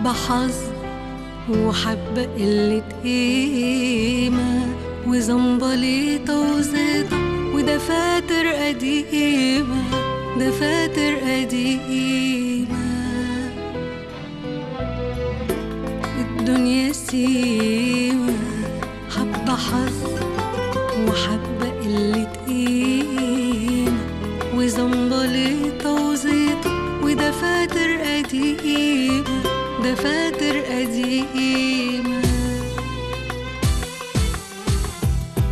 حبة حظ وحبة قلة قيمة وزنبليطة وزيطة ودفاتر قديمة، دفاتر قديمة. الدنيا سيمة، حبة حظ وحبة قلة قيمة وزنبليطة وزيطة ودفاتر قديمة، دفاتر قديمة.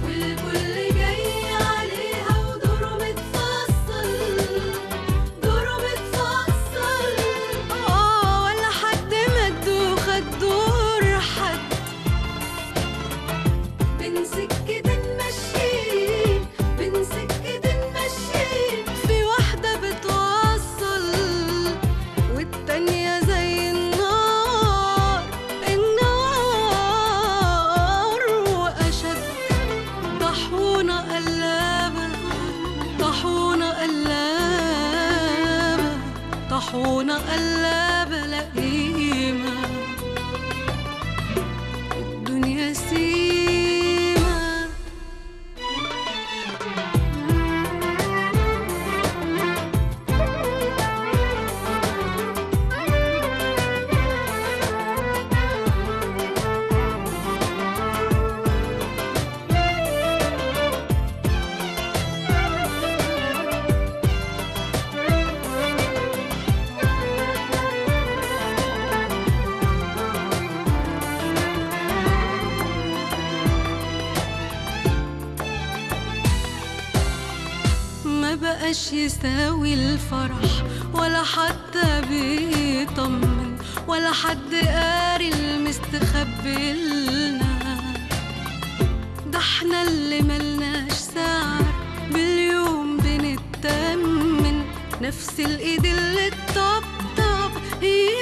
والكل جاي عليها ودوره متفصل، دوره متفصل. ولا حد مد وخد دور حد، بين سكتين ماشيين، بين سكتين ماشيين، في واحدة بتوصل والتانية زي النار، النار وأشد. طاحونة قلابة، طاحونة قلابة، طاحونة قلابة لا قيمة. الدنيا سيمة. ما بقاش يساوي الفرح ولا حتى بيطمن، ولا حد قاري المستخبي لنا. ده احنا اللي ملناش سعر، باليوم بنتمن. نفس الايد اللي تطبطب هي